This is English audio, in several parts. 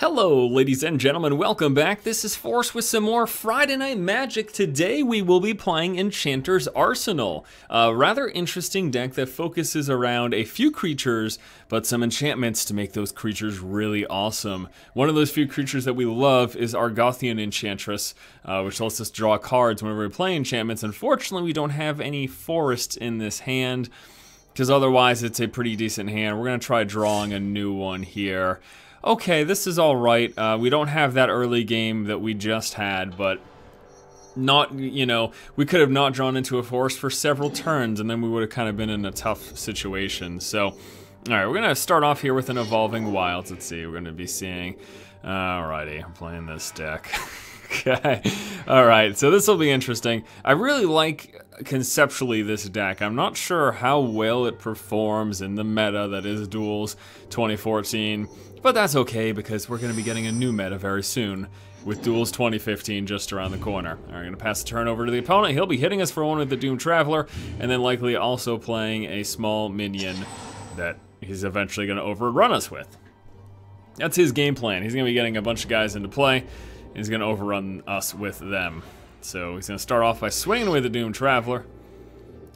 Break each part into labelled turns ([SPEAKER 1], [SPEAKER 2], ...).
[SPEAKER 1] Hello, ladies and gentlemen, welcome back. This is Force with some more Friday Night Magic. Today we will be playing Enchanters Arsenal, a rather interesting deck that focuses around a few creatures, but some enchantments to make those creatures really awesome. One of those few creatures that we love is Argothian Enchantress, which lets us draw cards whenever we play enchantments. Unfortunately, we don't have any forests in this hand, because otherwise it's a pretty decent hand. We're going to try drawing a new one here. Okay, this is all right. We don't have that early game that we just had, but not, we could have not drawn into a forest for several turns, and then we would have kind of been in a tough situation. So, all right, we're going to start off here with an Evolving Wilds. Let's see, we're going to be seeing, alrighty, I'm playing this deck. Okay, all right, so this will be interesting. I really like conceptually this deck. I'm not sure how well it performs in the meta that is Duels 2014, but that's okay because we're going to be getting a new meta very soon with Duels 2015 just around the corner. All right, going to pass the turn over to the opponent. He'll be hitting us for one with the Doom Traveler, and then likely also playing a small minion that he's eventually going to overrun us with. That's his game plan. He's going to be getting a bunch of guys into play. He's going to overrun us with them. So he's going to start off by swinging away the Doom Traveler.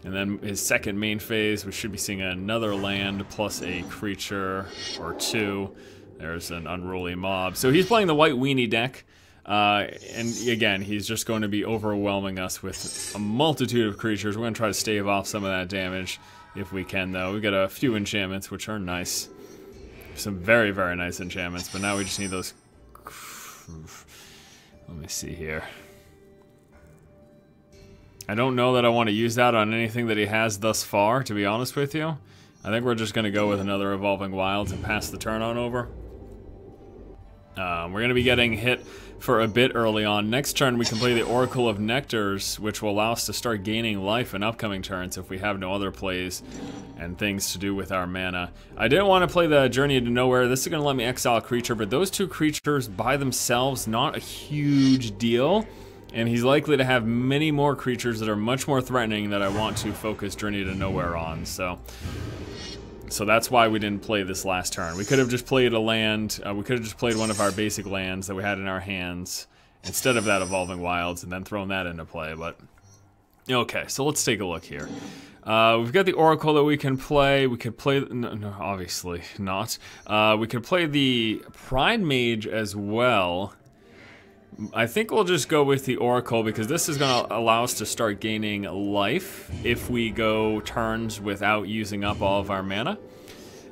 [SPEAKER 1] And then his second main phase, we should be seeing another land plus a creature or two. There's an Unruly Mob. So he's playing the white weenie deck. And again, he's just going to be overwhelming us with a multitude of creatures. We're going to try to stave off some of that damage if we can, though. We've got a few enchantments, which are nice. Some very, very nice enchantments. But now we just need those... Let me see here. I don't know that I want to use that on anything that he has thus far, to be honest with you. I think we're just going to go with another Evolving Wilds and pass the turn on over. We're going to be getting hit for a bit early on. Next turn we can play the Oracle of Nectars, which will allow us to start gaining life in upcoming turns if we have no other plays and things to do with our mana. I didn't want to play the Journey into Nowhere. This is going to let me exile a creature, but those two creatures by themselves, not a huge deal. And he's likely to have many more creatures that are much more threatening that I want to focus Journey to Nowhere on. So that's why we didn't play this last turn. We could have just played a land. We could have just played one of our basic lands that we had in our hands instead of that Evolving Wilds and then thrown that into play. But okay, so let's take a look here. We've got the Oracle that we can play. We could play, no, obviously not. We could play the Pride Mage as well. I think we'll just go with the Oracle because this is going to allow us to start gaining life if we go turns without using up all of our mana.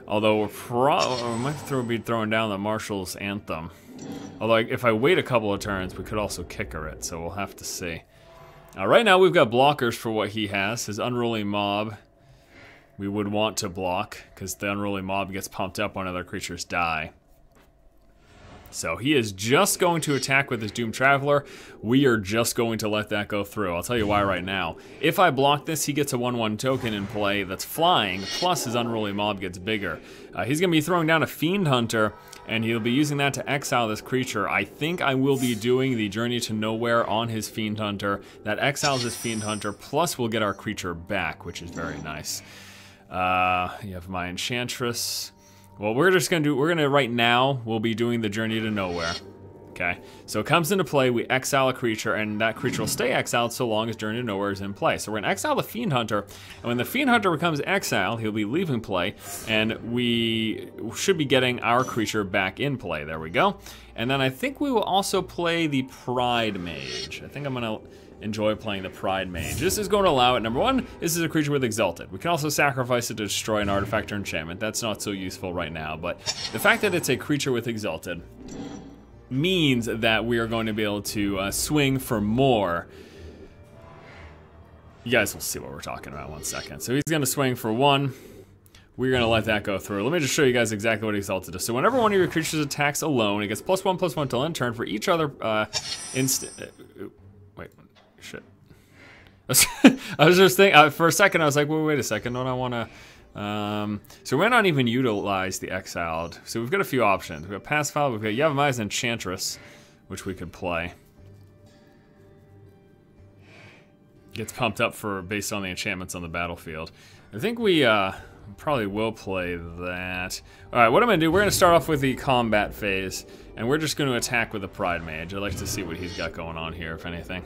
[SPEAKER 1] Although we might be throwing down the Marshal's Anthem. Although if I wait a couple of turns, we could also kicker it, so we'll have to see. Right now we've got blockers for what he has. His Unruly Mob we would want to block because the Unruly Mob gets pumped up when other creatures die. So he is just going to attack with his Doom Traveler. We are just going to let that go through. I'll tell you why right now. If I block this, he gets a 1/1 token in play that's flying, plus his Unruly Mob gets bigger. He's going to be throwing down a Fiend Hunter, and he'll be using that to exile this creature. I think I will be doing the Journey to Nowhere on his Fiend Hunter. That exiles his Fiend Hunter, plus we'll get our creature back, which is very nice. You have my Enchantress. Well, we're gonna right now, we'll be doing the Journey to Nowhere. Okay, so it comes into play, we exile a creature, and that creature will stay exiled so long as Journey to Nowhere is in play. So we're gonna exile the Fiend Hunter, and when the Fiend Hunter becomes exiled, he'll be leaving play, and we should be getting our creature back in play. There we go. And then I think we will also play the Pride Mage. I think I'm gonna enjoy playing the Pride Mage. This is going to allow it. Number one, this is a creature with Exalted. We can also sacrifice it to destroy an artifact or enchantment. That's not so useful right now, but the fact that it's a creature with Exalted means that we are going to be able to swing for more. You guys will see what we're talking about in 1 second. So he's going to swing for 1. We're going to let that go through. Let me just show you guys exactly what Exalted is. So whenever one of your creatures attacks alone, it gets +1/+1 till end turn for each other wait. Shit. I was just thinking, for a second I was like, wait a second, don't I want to... so we might not even utilize the Exiled. So we've got a few options. We've got Pacified, we've got Yavimai's Enchantress, which we could play. Gets pumped up based on the enchantments on the battlefield. I think we Probably will play that. Alright, what I'm going to do, we're going to start off with the combat phase, and we're just going to attack with the Pride Mage. I'd like to see what he's got going on here, if anything.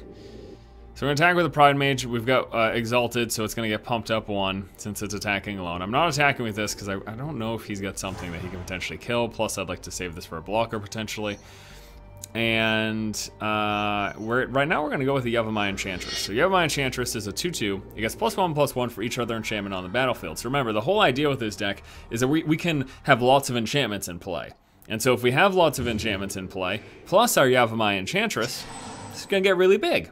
[SPEAKER 1] So we're going to attack with the Pride Mage. We've got Exalted, so it's going to get pumped up 1 since it's attacking alone. I'm not attacking with this because I don't know if he's got something that he can potentially kill. Plus, I'd like to save this for a blocker, potentially. And right now we're going to go with the Yavimaya Enchantress. So Yavimaya Enchantress is a 2/2. It gets +1/+1 for each other enchantment on the battlefield. So remember, the whole idea with this deck is that we can have lots of enchantments in play. And so if we have lots of enchantments in play, plus our Yavimaya Enchantress, it's going to get really big.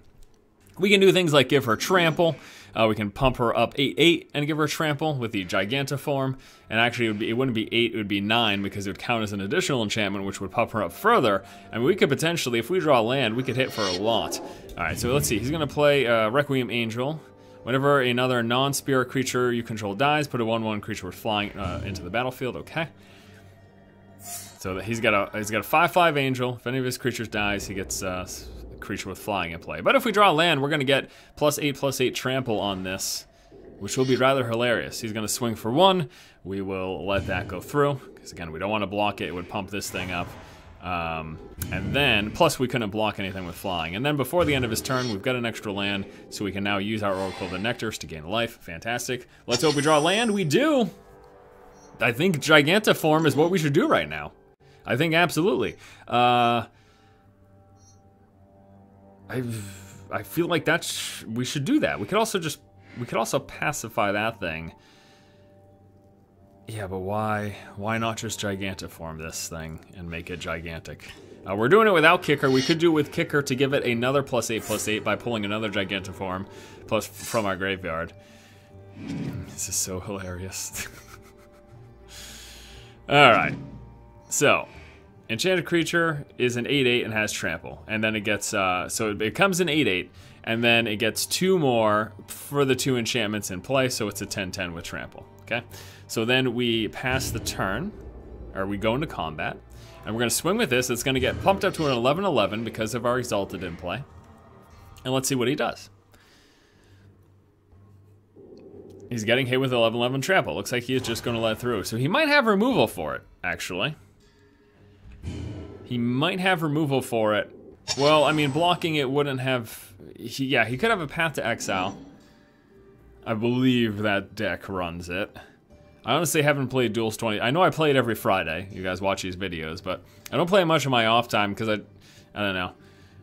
[SPEAKER 1] We can do things like give her Trample. We can pump her up 8/8 and give her Trample with the Gigantiform. And actually, it wouldn't be 8, it would be 9 because it would count as an additional enchantment, which would pump her up further. And we could potentially, if we draw land, we could hit for a lot. All right, so let's see. He's going to play Requiem Angel. Whenever another non-spirit creature you control dies, put a 1/1 creature with flying into the battlefield. Okay. So he's got a 5/5 Angel. If any of his creatures dies, he gets creature with flying in play. But if we draw land, we're going to get +8/+8 trample on this, which will be rather hilarious. He's going to swing for 1. We will let that go through, because again, we don't want to block it. It would pump this thing up. And then, plus we couldn't block anything with flying. And then before the end of his turn, we've got an extra land, so we can now use our Oracle of the Nectars to gain life. Fantastic. Let's hope we draw land. We do! I think Gigantiform is what we should do right now. I think absolutely. I feel like we should do that. We could also pacify that thing. Yeah, but why not just Gigantiform this thing and make it gigantic? We're doing it without Kicker. We could do it with Kicker to give it another +8/+8 by pulling another Gigantiform plus from our graveyard. This is so hilarious. Alright. So, Enchanted creature is an 8/8 and has trample. And then it gets, so it comes in 8/8, and then it gets 2 more for the 2 enchantments in play, so it's a 10/10 with trample, okay? So then we pass the turn, or we go into combat, and we're gonna swing with this. It's gonna get pumped up to an 11/11 because of our Exalted in play. And let's see what he does. He's getting hit with 11/11 trample. Looks like he is just gonna let through. So he might have removal for it, actually. He might have removal for it. Well, I mean, blocking it wouldn't have... Yeah, he could have a Path to Exile. I believe that deck runs it. I honestly haven't played Duels 20... I know I play it every Friday. You guys watch these videos, but I don't play it much on my off time because I don't know.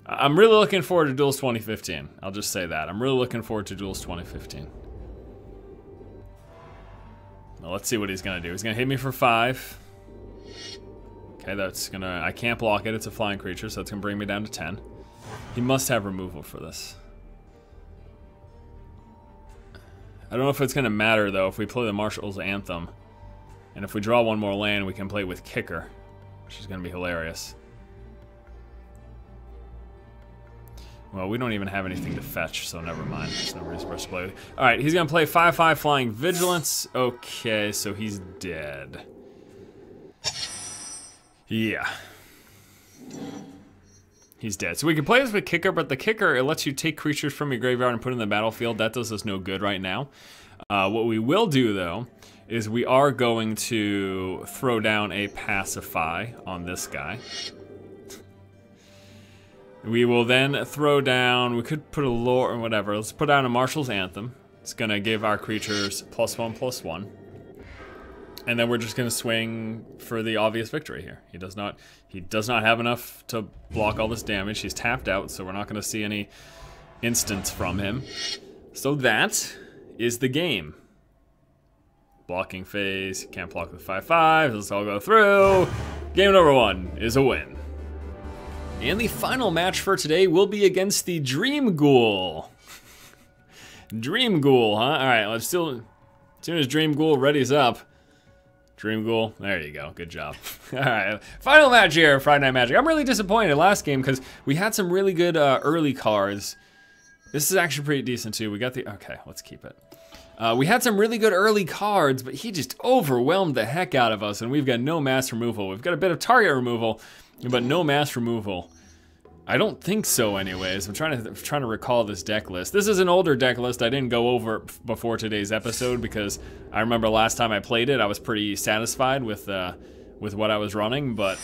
[SPEAKER 1] I'm really looking forward to Duels 2015. I'll just say that. I'm really looking forward to Duels 2015. Now, let's see what he's going to do. He's going to hit me for 5. Okay, that's gonna... I can't block it. It's a flying creature, so it's gonna bring me down to 10. He must have removal for this. I don't know if it's gonna matter, though, if we play the Marshal's Anthem. And if we draw 1 more land, we can play with Kicker, which is gonna be hilarious. Well, we don't even have anything to fetch, so never mind. There's no reason for us to play with. Alright, he's gonna play 5/5 Flying Vigilance. Okay, so he's dead. Yeah. He's dead. So we can play this with Kicker, but the Kicker, it lets you take creatures from your graveyard and put them in the battlefield. That does us no good right now. What we will do, though, is we are going to throw down a Pacify on this guy. We will then throw down, we could put a lore or whatever. Let's put down a Marshal's Anthem. It's going to give our creatures +1/+1. And then we're just gonna swing for the obvious victory here. He does not have enough to block all this damage. He's tapped out, so we're not gonna see any instants from him. So that is the game. Blocking phase, can't block with 5/5. Let's all go through. Game number 1 is a win. And the final match for today will be against the Dream Ghoul. Dream Ghoul, huh? All right, let's still. As soon as Dream Ghoul readies up. Dream Ghoul, there you go, good job. All right, final match here, Friday Night Magic. I'm really disappointed last game because we had some really good early cards. This is actually pretty decent too. We got the, okay, let's keep it. We had some really good early cards, but he just overwhelmed the heck out of us, and we've got no mass removal. We've got a bit of target removal, but no mass removal. I don't think so anyways. I'm trying to recall this deck list. This is an older deck list. I didn't go over it before today's episode because I remember last time I played it, I was pretty satisfied with what I was running, but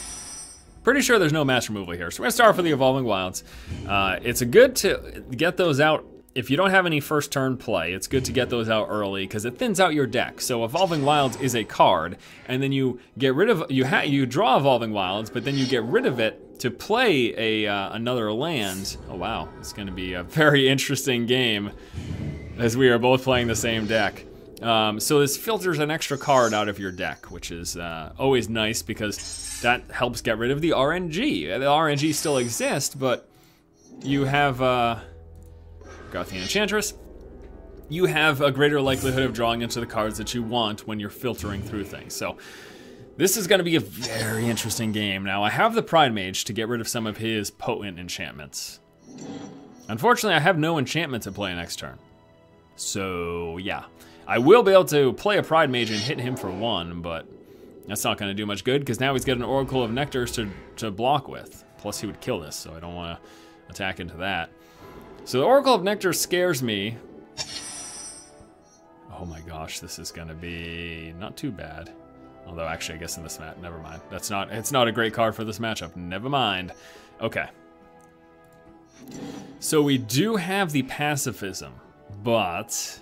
[SPEAKER 1] pretty sure there's no match removal here. So we're gonna start for the Evolving Wilds. It's good to get those out. If you don't have any first turn play, it's good to get those out early because it thins out your deck. So Evolving Wilds is a card, and then you get rid of, you draw Evolving Wilds, but then you get rid of it to play another land. Oh wow, it's gonna be a very interesting game as we are both playing the same deck. So this filters an extra card out of your deck, which is always nice because that helps get rid of the RNG. The RNG still exists, but you have got the Enchantress. You have a greater likelihood of drawing into the cards that you want when you're filtering through things. So this is going to be a very interesting game. Now I have the Pride Mage to get rid of some of his potent enchantments. Unfortunately, I have no enchantment to play next turn. So yeah, I will be able to play a Pride Mage and hit him for 1, but that's not going to do much good because now he's got an Oracle of Nectars to block with. Plus he would kill this, so I don't want to attack into that. So the Oracle of Nectar scares me. Oh my gosh, this is gonna be not too bad. Although actually I guess in this match, never mind. It's not a great card for this matchup, never mind. Okay. So we do have the pacifism, but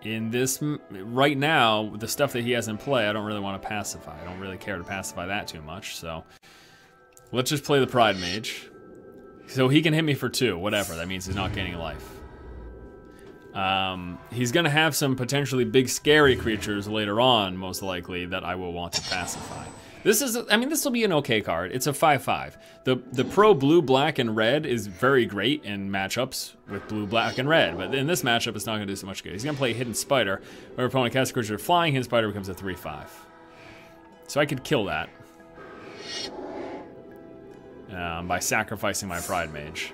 [SPEAKER 1] in this, right now, the stuff that he has in play, I don't really want to pacify. I don't really care to pacify that too much, so let's just play the Pride Mage. So he can hit me for 2, whatever. That means he's not gaining life. He's gonna have some potentially big scary creatures later on, most likely, that I will want to pacify. This is, I mean, this will be an okay card. It's a 5/5. The pro blue, black, and red is very great in matchups with blue, black, and red, but in this matchup, it's not gonna do so much good. He's gonna play Hidden Spider, where opponent casts a creature flying, Hidden Spider becomes a 3/5. So I could kill that. By sacrificing my Pride Mage.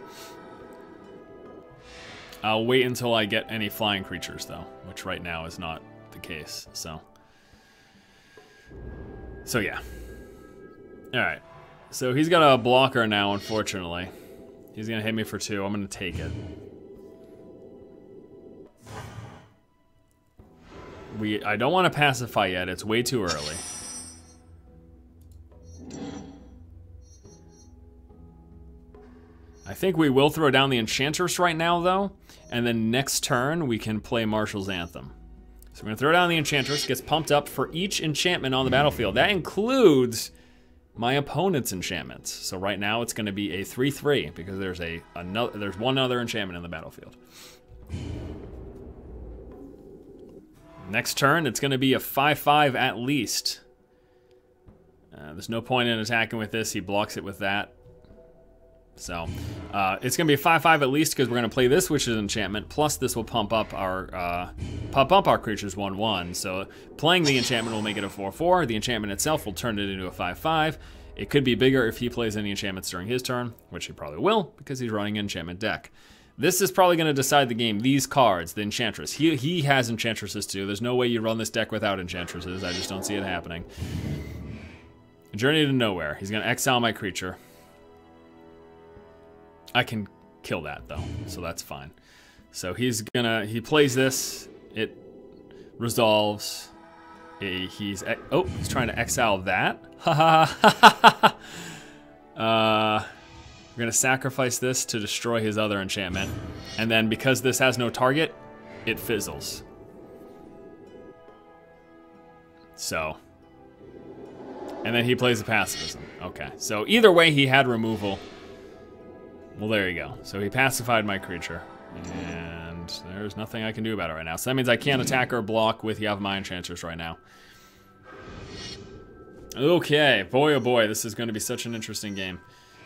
[SPEAKER 1] I'll wait until I get any flying creatures though, which right now is not the case, so yeah. Alright, so he's got a blocker now, unfortunately. He's gonna hit me for 2, I'm gonna take it. I don't want to pacify yet, it's way too early. I think we will throw down the Enchanters right now, though, and then next turn we can play Marshal's Anthem. So we're going to throw down the Enchantress, gets pumped up for each enchantment on the battlefield. That includes my opponent's enchantments. So right now it's going to be a 3/3 because there's one other enchantment in the battlefield. Next turn it's going to be a 5/5 at least. There's no point in attacking with this. He blocks it with that. So it's gonna be a 5/5 at least because we're gonna play this, which is an enchantment. Plus, this will pump up our creatures 1/1. So playing the enchantment will make it a 4/4. The enchantment itself will turn it into a 5/5. It could be bigger if he plays any enchantments during his turn, which he probably will because he's running an enchantment deck. This is probably gonna decide the game. These cards, the Enchantress. He has Enchantresses too. There's no way you run this deck without Enchantresses. I just don't see it happening. Journey to Nowhere. He's gonna exile my creature. I can kill that though, so that's fine. So he plays this, it resolves. He's trying to exile that. We're gonna sacrifice this to destroy his other enchantment. And then because this has no target, it fizzles. So, and then he plays the pacifism. Okay, so either way he had removal. Well, there you go. So he pacified my creature, and there's nothing I can do about it right now. So that means I can't attack or block with Yavimaya Enchanters right now. Okay, boy oh boy, this is going to be such an interesting game.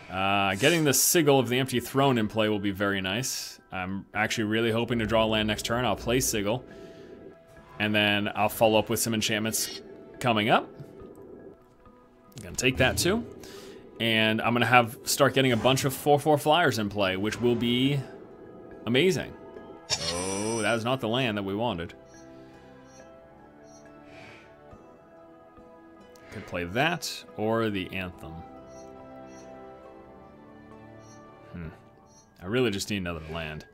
[SPEAKER 1] Getting the Sigil of the Empty Throne in play will be very nice. I'm actually really hoping to draw land next turn. I'll play Sigil, and then I'll follow up with some enchantments coming up. I'm going to take that too. And I'm gonna start getting a bunch of 4/4 flyers in play, which will be amazing. Oh, that is not the land that we wanted. Could play that or the Anthem. I really just need another land.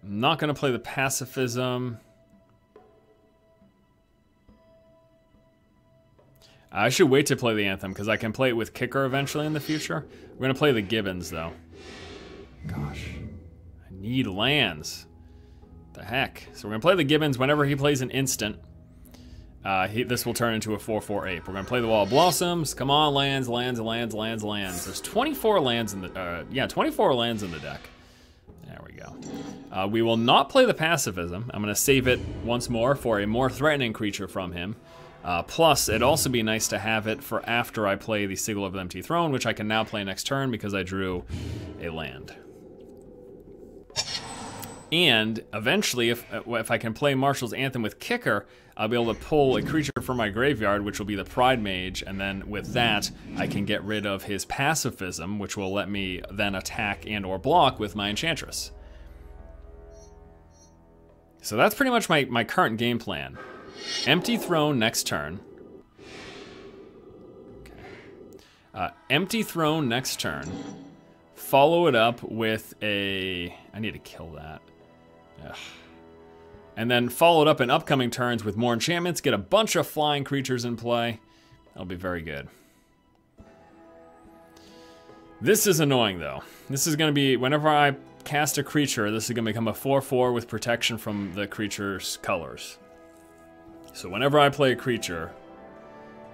[SPEAKER 1] I'm not going to play the pacifism. I should wait to play the Anthem, because I can play it with Kicker eventually in the future. We're going to play the Gibbons, though. Gosh. I need lands. The heck? So we're going to play the Gibbons whenever he plays an instant. This will turn into a 4/4 ape. We're going to play the Wall of Blossoms. Come on, lands, lands, lands, lands, lands. There's 24 lands in the... 24 lands in the deck. There we go. We will not play the pacifism. I'm going to save it once more for a more threatening creature from him. Plus, it'd also be nice to have it for after I play the Sigil of the Empty Throne, which I can now play next turn because I drew a land. And eventually, if I can play Marshall's Anthem with Kicker, I'll be able to pull a creature from my graveyard, which will be the Pride Mage, and then with that, I can get rid of his pacifism, which will let me then attack and or block with my Enchantress. So that's pretty much my current game plan. Empty Throne next turn. Okay. Empty Throne next turn. Follow it up with a... I need to kill that. Ugh. And then follow it up in upcoming turns with more enchantments. Get a bunch of flying creatures in play. That'll be very good. This is annoying, though. This is going to be... Whenever I cast a creature, this is going to become a 4/4 with protection from the creature's colors. So whenever I play a creature,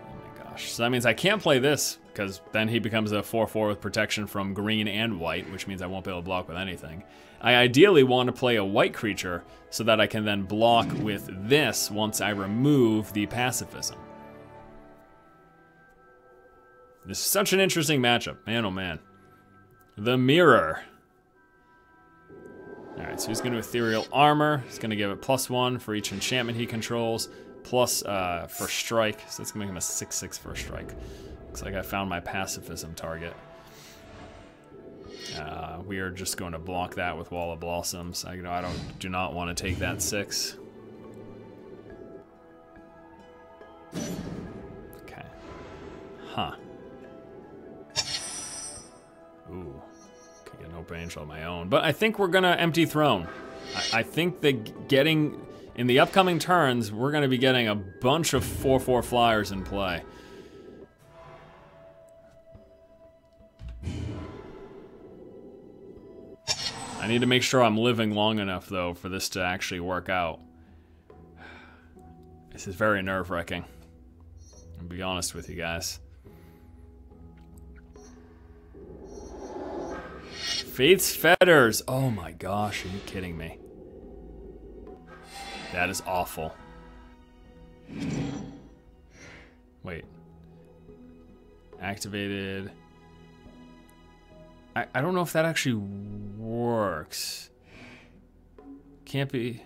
[SPEAKER 1] oh my gosh, so that means I can't play this, because then he becomes a 4/4 with protection from green and white, which means I won't be able to block with anything. I ideally want to play a white creature so that I can then block with this once I remove the pacifism. This is such an interesting matchup, man oh man. The Mirror. Alright, so he's going to Ethereal Armor. He's going to give it +1 for each enchantment he controls, plus for strike. So that's going to make him a 6/6 for a strike. Looks like I found my pacifism target. We are just going to block that with Wall of Blossoms. I do not want to take that 6. Okay. Huh. Ooh. Could get an open angel of my own. But I think we're gonna Empty Throne. I think that getting... In the upcoming turns, we're gonna be getting a bunch of 4/4 flyers in play. I need to make sure I'm living long enough, though, for this to actually work out. This is very nerve-wracking. I'll be honest with you guys. Faith's Fetters. Oh my gosh, are you kidding me? That is awful. Wait. Activated. I don't know if that actually works. Can't be...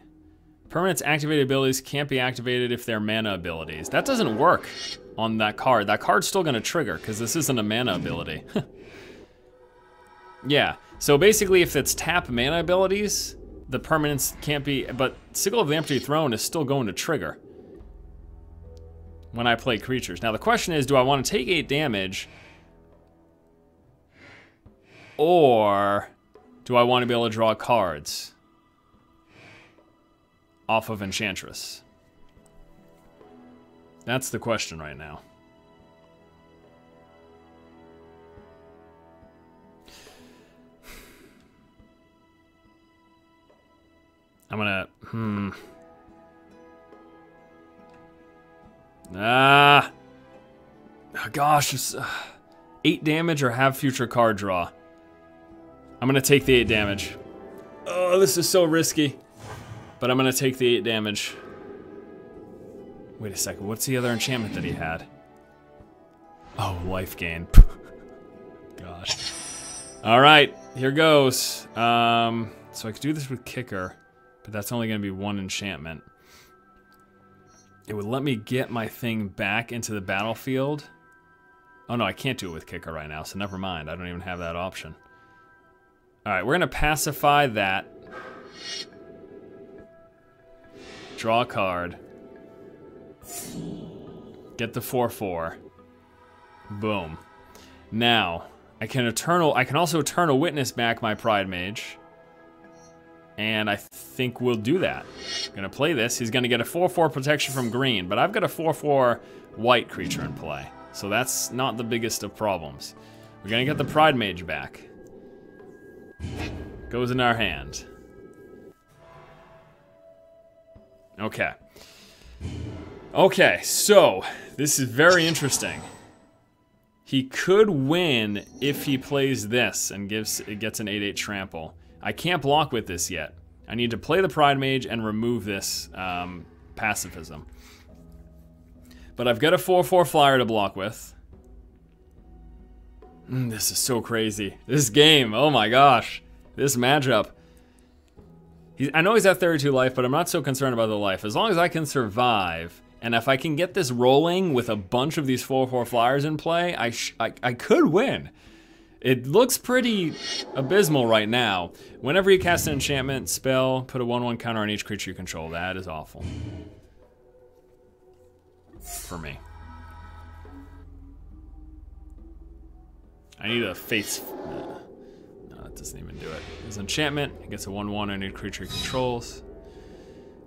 [SPEAKER 1] Permanents activated abilities can't be activated if they're mana abilities. That doesn't work on that card. That card's still gonna trigger, because this isn't a mana ability. Yeah, so basically if it's tap mana abilities, the permanents can't be... But Sigil of the Empty Throne is still going to trigger when I play creatures. Now the question is, do I want to take 8 damage... Or do I want to be able to draw cards off of Enchantress? That's the question right now. I'm gonna, oh gosh, it's, 8 damage or have future card draw. I'm gonna take the 8 damage. Oh, this is so risky. But I'm gonna take the 8 damage. Wait a second, what's the other enchantment that he had? Oh, life gain. Gosh. Alright, here goes. So I could do this with Kicker, but that's only gonna be 1 enchantment. It would let me get my thing back into the battlefield. Oh no, I can't do it with Kicker right now, so never mind. I don't even have that option. Alright, we're gonna pacify that. Draw a card. Get the 4/4. Boom. Now, I can also Eternal Witness back my Pride Mage. And I think we'll do that. I'm gonna play this. He's gonna get a 4/4 protection from green, but I've got a 4/4 white creature in play. So that's not the biggest of problems. We're gonna get the Pride Mage back. Goes in our hand. Okay. Okay, so this is very interesting. He could win if he plays this and gets an 8/8 trample. I can't block with this yet. I need to play the Pride Mage and remove this pacifism. But I've got a 4/4 flyer to block with. This is so crazy. This game, oh my gosh. This matchup. I know he's at 32 life, but I'm not so concerned about the life. As long as I can survive, and if I can get this rolling with a bunch of these 4/4 flyers in play, I could win. It looks pretty abysmal right now. Whenever you cast an enchantment spell, put a 1/1 counter on each creature you control. That is awful. For me. I need a face. No, that doesn't even do it. His enchantment, it gets a 1/1 on each creature he controls.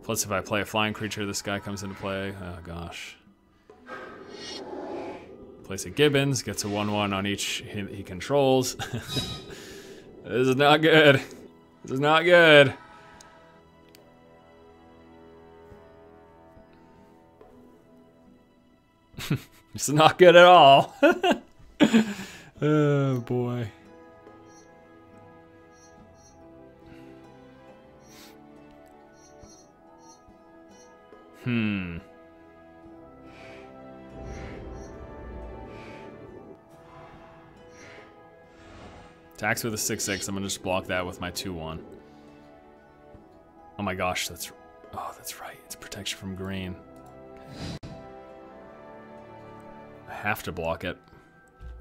[SPEAKER 1] Plus, if I play a flying creature, this guy comes into play. Oh gosh. Place a Gibbons, gets a 1/1 on each he controls. This is not good. This is not good. This is not good at all. Oh boy. Attacks with a 6/6. I'm gonna just block that with my 2/1. Oh my gosh, that's right. It's protection from green. I have to block it.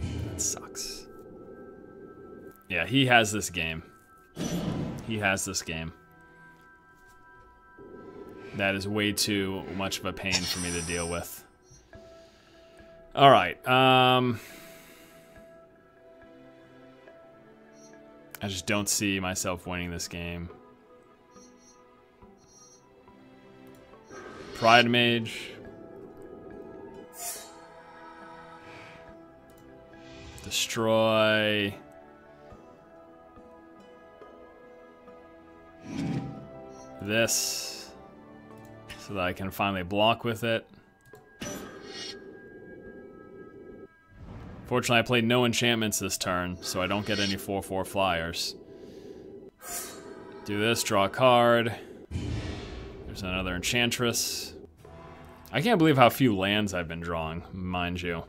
[SPEAKER 1] That sucks. Yeah, he has this game. He has this game. That is way too much of a pain for me to deal with. All right. I just don't see myself winning this game. Pride Mage. Destroy. This. So that I can finally block with it. Fortunately, I played no enchantments this turn, so I don't get any 4/4 flyers. Do this, draw a card. There's another Enchantress. I can't believe how few lands I've been drawing, mind you.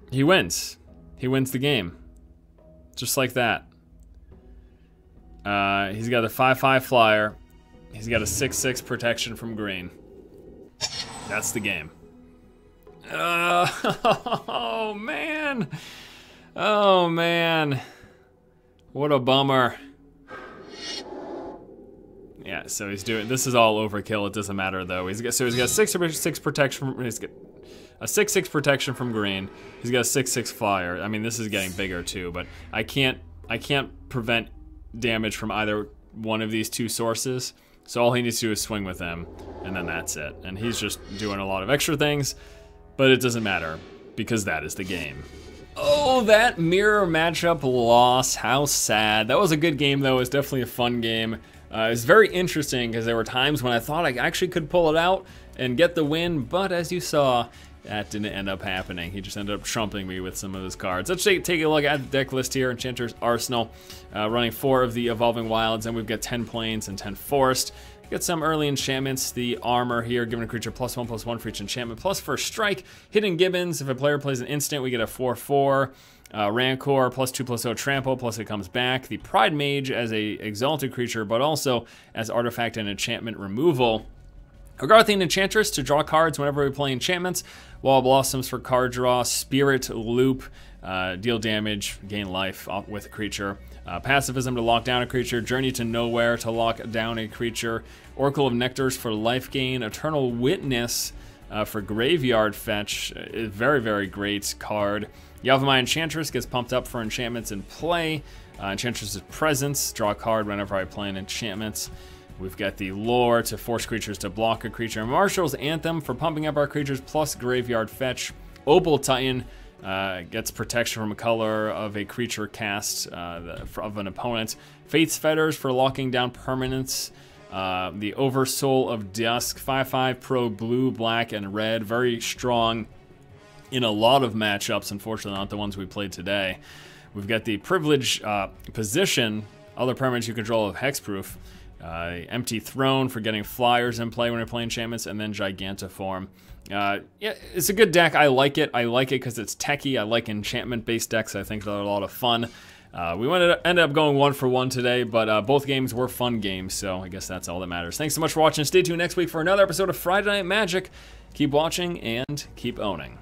[SPEAKER 1] He wins. He wins the game. Just like that. He's got a 5/5 flyer. He's got a 6/6 protection from green. That's the game. Oh, man. Oh, man. What a bummer. Yeah, so he's doing... This is all overkill. It doesn't matter, though. He's got 6/6 protection from... He's got a 6/6 protection from green. He's got a 6/6 flyer. I mean, this is getting bigger, too, but I can't prevent damage from either one of these two sources. So all he needs to do is swing with them, and then that's it. And he's just doing a lot of extra things, but it doesn't matter, because that is the game. Oh, that mirror matchup loss. How sad. That was a good game, though. It was definitely a fun game. It was very interesting, because there were times when I thought I actually could pull it out and get the win, but as you saw, that didn't end up happening. He just ended up trumping me with some of his cards. Let's take a look at the deck list here. Enchanters Arsenal, running 4 of the Evolving Wilds, and we've got 10 Plains and 10 Forest. Get some early enchantments. The armor here, giving a creature +1/+1 for each enchantment, plus first strike. Hidden Gibbons, if a player plays an instant, we get a 4/4. Rancor, +2/+0 trample, plus it comes back. The Pride Mage as a exalted creature, but also as artifact and enchantment removal. Agarthian Enchantress to draw cards whenever we play enchantments. Wall Blossoms for card draw. Spirit Loop, deal damage, gain life with a creature. Pacifism to lock down a creature. Journey to Nowhere to lock down a creature. Oracle of Nectars for life gain. Eternal Witness for graveyard fetch. Very, very great card. Yavimaya Enchantress gets pumped up for enchantments in play. Enchantress' Presence, draw a card whenever I play an enchantment. We've got the Lore to force creatures to block a creature. Marshal's Anthem for pumping up our creatures plus graveyard fetch. Opal Titan gets protection from a color of a creature cast of an opponent. Fate's Fetters for locking down permanents. The Oversoul of Dusk, 5/5 pro blue, black, and red. Very strong in a lot of matchups, unfortunately not the ones we played today. We've got the Privilege Position, other permanents you control of Hexproof. Empty Throne for getting flyers in play when you're playing enchantments, and then Gigantiform. Yeah, it's a good deck. I like it. I like it because it's techy. I like enchantment-based decks. I think they're a lot of fun. We ended up going 1-for-1 today, but both games were fun games, so I guess that's all that matters. Thanks so much for watching. Stay tuned next week for another episode of Friday Night Magic. Keep watching and keep owning.